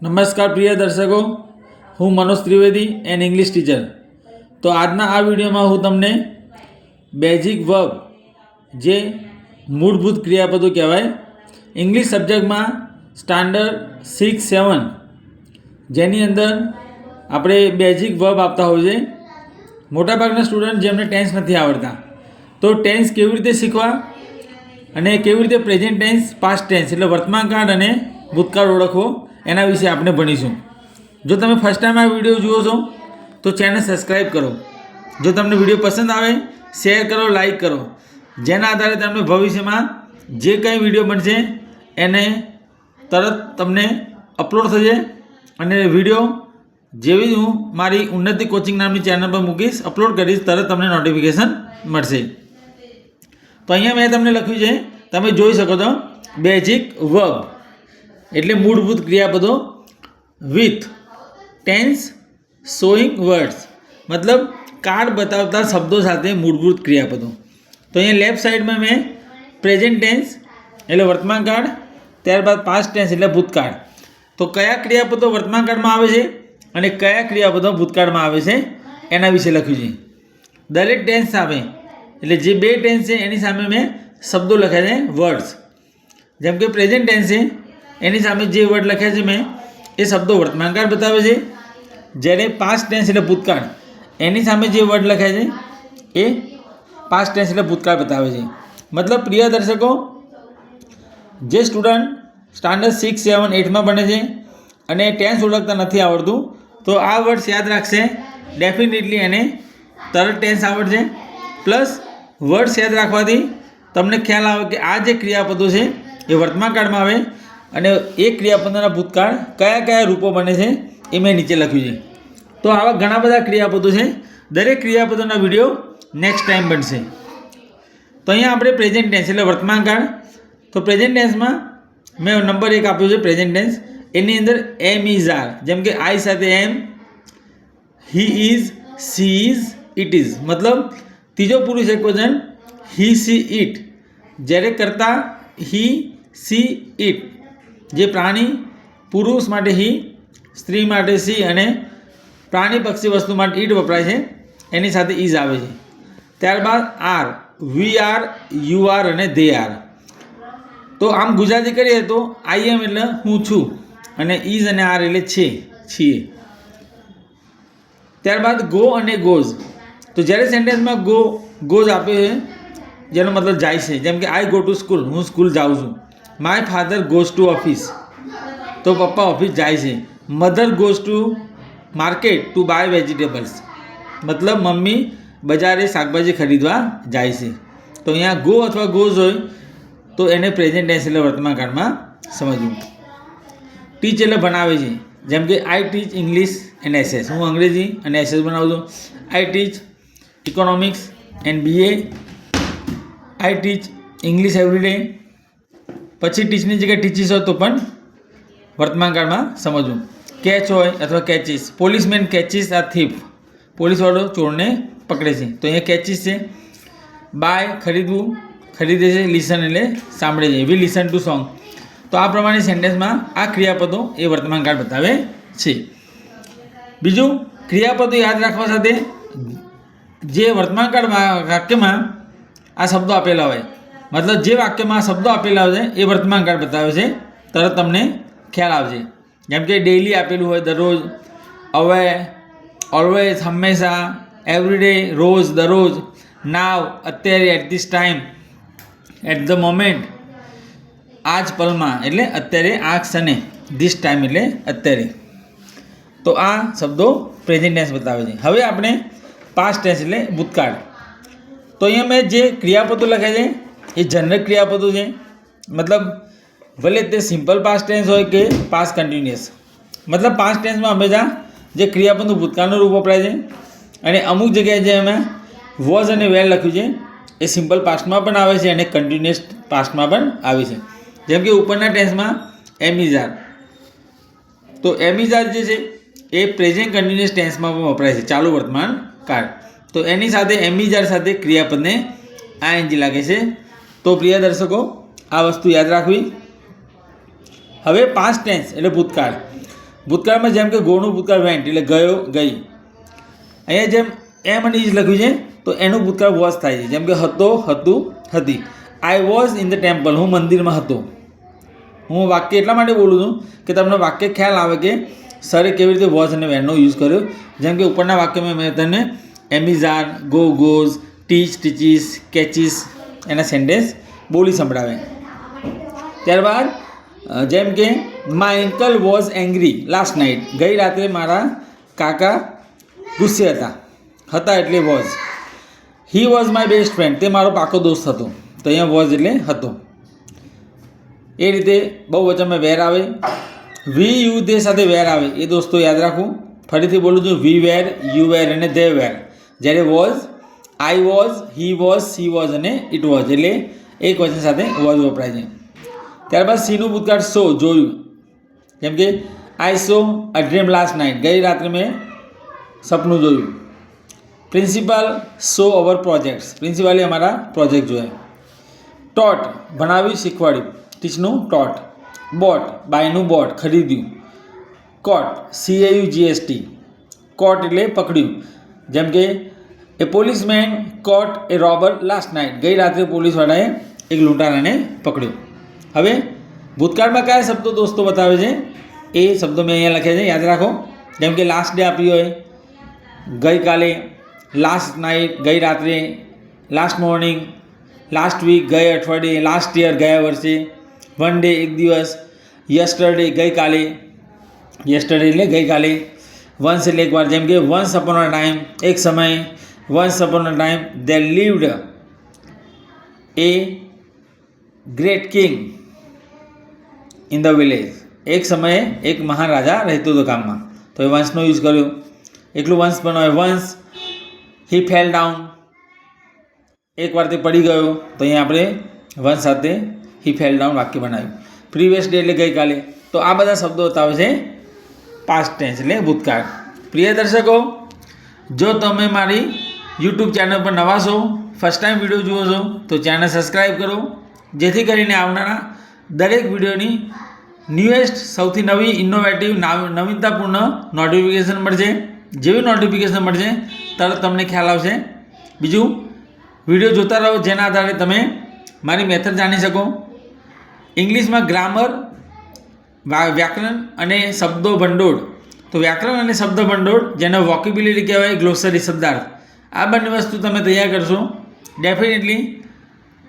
નમસ્કાર પ્રિય દર્શકો, હું Manoj Trivedi and English teacher. તો આજના આ વિડીયોમાં હું તમને બેઝિક વર્બ, જે મૂળભૂત ક્રિયાપદો કહેવાય, ઇંગ્લિશ સબ્જેક્ટમાં સ્ટાન્ડર્ડ 6-7, જેની અંદર આપણે બેઝિક વર્બ આપતા હોય છે. મોટાભાગના સ્ટુડન્ટ જેમને ટેન્સ નથી આવડતા, તો ટેન્સ કેવી રીતે શીખવા અને કેવી રીતે પ્રેઝન્ટ ટેન્સ, પાસ્ટ ટેન્સ એટલે વર્તમાન કાળ અને ભૂતકાળ ઓળખવો, એના વિશે આપણે ભણીશું. જો તમે ફર્સ્ટ ટાઈમ આ વિડીયો જુઓ છો તો ચેનલ સબસ્ક્રાઈબ કરો. જો તમને વિડીયો પસંદ આવે, શેર કરો, લાઈક કરો, જેના આધારે તમને ભવિષ્યમાં જે કંઈ વિડીયો બનશે એને તરત તમને અપલોડ થશે. અને વિડીયો જેવી જ હું મારી ઉન્નતિ કોચિંગ નામની ચેનલ પર મૂકીશ, અપલોડ કરીશ, તરત તમને નોટિફિકેશન મળશે. તો અહીંયા મેં તમને લખ્યું છે, તમે જોઈ શકો છો, બેઝિક વર્બ એટલે મૂળભૂત ક્રિયાપદો વિથ ટેન્સ શોઈંગ વર્ડ્સ, મતલબ કાળ બતાવતા શબ્દો સાથે મૂળભૂત ક્રિયાપદો. તો અહીંયા લેફ્ટ સાઈડમાં મેં પ્રેઝન્ટ ટેન્સ એટલે વર્તમાન કાળ, ત્યારબાદ પાસ્ટ ટેન્સ એટલે ભૂતકાળ. તો કયા ક્રિયાપદો વર્તમાન કાળમાં આવે છે અને કયા ક્રિયાપદો ભૂતકાળમાં આવે છે એના વિશે લખ્યું છે. દરેક ટેન્સ સામે એટલે જે બે ટેન્સ છે એની સામે મેં શબ્દો લખ્યા છે, વર્ડ્સ. જેમ કે પ્રેઝન્ટ ટેન્સ છે, એની સામે જે વર્ડ લખ્યા છે મેં એ શબ્દો વર્તમાનકાળ બતાવે છે. જ્યારે પાસ્ટ ટેન્સ એટલે ભૂતકાળ, એની સામે જે વર્ડ લખ્યા છે એ પાસ્ટ ટેન્સ એટલે ભૂતકાળ બતાવે છે. મતલબ પ્રિય દર્શકો, જે સ્ટુડન્ટ સ્ટાન્ડર્ડ 6-7-8માં ભણે છે અને ટેન્સ ઓળખતા નથી આવડતું, તો આ વર્ડ્સ યાદ રાખશે, ડેફિનેટલી એને તરત ટેન્સ આવડશે. પ્લસ વર્ડ્સ યાદ રાખવાથી તમને ખ્યાલ આવે કે આ જે ક્રિયાપદો છે એ વર્તમાન કાળમાં આવે અને એ ક્રિયાપદોના ભૂતકાળ કયા કયા રૂપો બને છે એ મેં નીચે લખ્યું છે. તો આવા ઘણા બધા ક્રિયાપદો છે. દરેક ક્રિયાપદોના વિડીયો નેક્સ્ટ ટાઈમ બનશે. તો અહીંયા આપણે પ્રેઝન્ટ ટેન્સ એટલે વર્તમાન કાળ. તો પ્રેઝન્ટ ટેન્સમાં મેં નંબર 1 આપ્યો છે પ્રેઝન્ટ ટેન્સ. એની અંદર એમ ઇઝ આર, જેમ કે આઈ સાથે એમ, he is, she is, it is, મતલબ ત્રીજો પુરુષ એકવચન હી, સી, ઇટ. જ્યારે કરતા હી, સી, ઇટ. જે પ્રાણી પુરુષ માટે હી, સ્ત્રી માટે સી અને પ્રાણી પક્ષી વસ્તુ માટે ઇટ વપરાય છે, એની સાથે ઇઝ આવે છે. ત્યારબાદ are, we are, you are અને ધે આર. તો આમ ગુજરાતી કરીએ તો આઈ એમ એટલે હું છું અને ઇઝ અને આર એટલે છે, છીએ. ત્યારબાદ ગો અને ગોઝ. તો જ્યારે સેન્ટેન્સમાં ગોઝ આપે છે જેનો મતલબ જાય છે, જેમ કે આઈ ગો ટુ સ્કૂલ, હું સ્કૂલ જાઉં છું. My father goes to office, તો પપ્પા ઓફિસ જાય છે. Mother goes to market to buy vegetables, મતલબ મમ્મી બજારે શાકભાજી ખરીદવા જાય છે. તો અહીંયા ગો અથવા ગોઝ હોય તો એને પ્રેઝન્ટ ટેન્સ એટલે વર્તમાન કાળમાં સમજવું. ટીચ એટલે ભણાવે છે, જેમ કે I teach English and SS, હું અંગ્રેજી અને એસએસ બનાવું છું. I teach economics and BA, I teach English everyday. પછી ટીચની જગ્યાએ ટીચીસ હોય તો પણ વર્તમાન કાળમાં સમજવું. કેચ હોય અથવા કેચીસ, પોલીસમેન કેચીસ આ થીફ, પોલીસવાળો ચોરને પકડે છે, તો અહીંયા કેચીસ છે. બાય ખરીદવું, ખરીદે છે. લિસન એટલે સાંભળે છે, વી લિસન ટુ સોંગ. તો આ પ્રમાણે સેન્ટેન્સમાં આ ક્રિયાપદો એ વર્તમાન કાળ બતાવે છે. બીજું, ક્રિયાપદો યાદ રાખવા સાથે જે વર્તમાન કાળ વાક્યમાં આ શબ્દો આપેલા હોય, મતલબ જે વાક્યમાં આ શબ્દો આપેલા હોય એ વર્તમાન કાળ બતાવે છે, તરત તમને ખ્યાલ આવશે. જેમ કે ડેઇલી આપેલું હોય, દરરોજ, હવે, ઓલવેઝ હંમેશા, એવરીડે રોજ, દરરોજ, નાવ અત્યારે, at this time, at the moment આ જ પલમાં એટલે અત્યારે, આ ક્ષણે, ધીસ ટાઈમ એટલે અત્યારે. તો આ શબ્દો પ્રેઝન્ટ ટેન્સ બતાવે છે. હવે આપણે પાસ્ટ ટેન્સ એટલે ભૂતકાળ. તો અહીંયા મેં જે ક્રિયાપદો લખ્યા છે એ જનરલ ક્રિયાપદો છે, મતલબ ભલે તે સિમ્પલ પાસ્ટ ટેન્સ હોય કે પાસ્ટ કન્ટિન્યુઅસ. મતલબ પાસ્ટ ટેન્સમાં હંમેશા જે ક્રિયાપદનું ભૂતકાળનું રૂપ વપરાય છે અને અમુક જગ્યાએ જે એમાં વોઝ અને વેર લખ્યું છે એ સિમ્પલ પાસ્ટમાં પણ આવે છે અને કન્ટિન્યુઅસ પાસ્ટમાં પણ આવે છે. જેમ કે ઉપરના ટેન્સમાં એમ ઇઝ આર, તો એમ ઇઝ આર જે છે એ પ્રેઝન્ટ કન્ટિન્યુઅસ ટેન્સમાં પણ વપરાય છે, ચાલુ વર્તમાન કાળ. તો એની સાથે એમ ઇઝ આર સાથે ક્રિયાપદને આઈએનજી લાગે છે. તો પ્રિય દર્શકો, આ વસ્તુ યાદ રાખવી. હવે પાસ્ટ ટેન્સ એટલે ભૂતકાળ. ભૂતકાળમાં જેમ કે ગોનું ભૂતકાળ વેન્ટ એટલે ગયો ગઈ. અહીંયા જેમ એમ અને ઇઝ લખ્યું છે તો એનું ભૂતકાળ વોઝ થાય છે. જેમ કે હતો હતું હતી. I was in the temple, હું મંદિરમાં હતો. હું વાક્ય એટલા માટે બોલું છું કે તમને વાક્ય ખ્યાલ આવે કે સરે કેવી રીતે વોઝ અને વેરનો યુઝ કર્યો. જેમ કે ઉપરના વાક્યમાં મેં તમને એમિઝાર, ગો ગોઝ, ટીચ ટીચીસ, કેચીસ એના સેન્ટેન્સ બોલી સંભળાવે. ત્યારબાદ જેમ કે my uncle was angry last night, ગઈ રાત્રે મારા કાકા ગુસ્સે હતા એટલે was. He was my best friend, તે મારો પાકો દોસ્ત હતો. તો અહીંયા વોઝ એટલે હતો. એ રીતે બહુવચનમાં વેર આવે. વી યુ તે સાથે વેર આવે એ દોસ્તો યાદ રાખવું. ફરીથી બોલું છું, વી વેર, યુ વેર અને ધે વેર. જ્યારે was, I was, he was, she was અને ઇટ વોઝ એટલે એક વચન સાથે વોઝ વપરાય છે. ત્યારબાદ સીનું ભૂતકાળ સો, જોયું. જેમ કે આઈ સો અ ડ્રીમ લાસ્ટ નાઇટ, ગઈ રાત્રે મેં સપનું જોયું. પ્રિન્સિપાલ સો અવર પ્રોજેક્ટ્સ, પ્રિન્સિપાલે અમારા પ્રોજેક્ટ જોયા. ટોટ ભણાવ્યું, શીખવાડ્યું. ટીચનું ટોટ. બોટ બાયનું બોટ, ખરીદ્યું. કોટ CAUGST, કોટ એટલે પકડ્યું. જેમ કે એ પોલીસમેન કોટ એ રોબર લાસ્ટ નાઇટ, ગઈ રાત્રે પોલીસવાળાએ એક લૂંટારાને પકડ્યો. હવે ભૂતકાળમાં કયા શબ્દો દોસ્તો બતાવે છે એ શબ્દો મેં અહીંયા લખ્યા છે, યાદ રાખો. જેમ કે લાસ્ટ ડે આપ્યું હોય, ગઈકાલે, લાસ્ટ નાઇટ ગઈ રાત્રે, લાસ્ટ મોર્નિંગ, લાસ્ટ વીક ગયે અઠવાડિયે, લાસ્ટ યર ગયા વર્ષે, વન ડે એક દિવસ, યસ્ટરડે ગઈકાલે, યસ્ટરડે એટલે ગઈકાલે, વન્સ એટલે એકવાર. જેમ કે વન્સ અપોન અ ટાઈમ એક સમય, once upon a time they lived a great king in the village, એક સમયે એક મહાન રાજા રહેતો હતો ગામમાં. તો એ વંશનો યુઝ કર્યો. એકલું વંશ પણ હોય. વંશ હી ફેલ ડાઉન, એકવાર તે પડી ગયો, તો અહીંયા આપણે વંશ સાથે હી ફેલ ડાઉન વાક્ય બનાવ્યું. પ્રીવિયસ ડે એટલે ગઈકાલે. તો આ બધા શબ્દો બતાવે છે પાસ્ટ ટેન્સ એટલે ભૂતકાળ. પ્રિય દર્શકો, જો તમે મારી યુટ્યુબ ચેનલ પર નવા છો, ફર્સ્ટ ટાઈમ વિડીયો જુઓ છો તો ચેનલ સબસ્ક્રાઈબ કરો, જેથી કરીને આવનારા દરેક વિડીયોની ન્યૂએસ્ટ સૌથી નવી ઇનોવેટિવ નવીનતાપૂર્ણ નોટિફિકેશન મળશે. જેવી નોટિફિકેશન મળશે તરત તમને ખ્યાલ આવશે. બીજું, વિડીયો જોતા રહો, જેના આધારે તમે મારી મેથડ જાણી શકો. ઇંગ્લિશમાં ગ્રામર, વ્યાકરણ અને શબ્દો ભંડોળ. તો વ્યાકરણ અને શબ્દ ભંડોળ, જેને વોકેબ્યુલરી કહેવાય, ગ્લોસરી શબ્દાર્થ, આ બંને વસ્તુ તમે તૈયાર કરશો, ડેફિનેટલી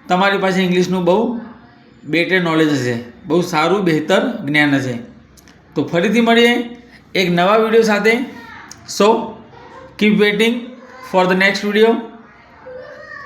તમારી પાસે ઇંગ્લિશનું બહુ બેટર નોલેજ હશે, બહુ સારું બહેતર જ્ઞાન હશે. તો ફરીથી મળીએ એક નવા વિડીયો સાથે. So keep waiting for the next video.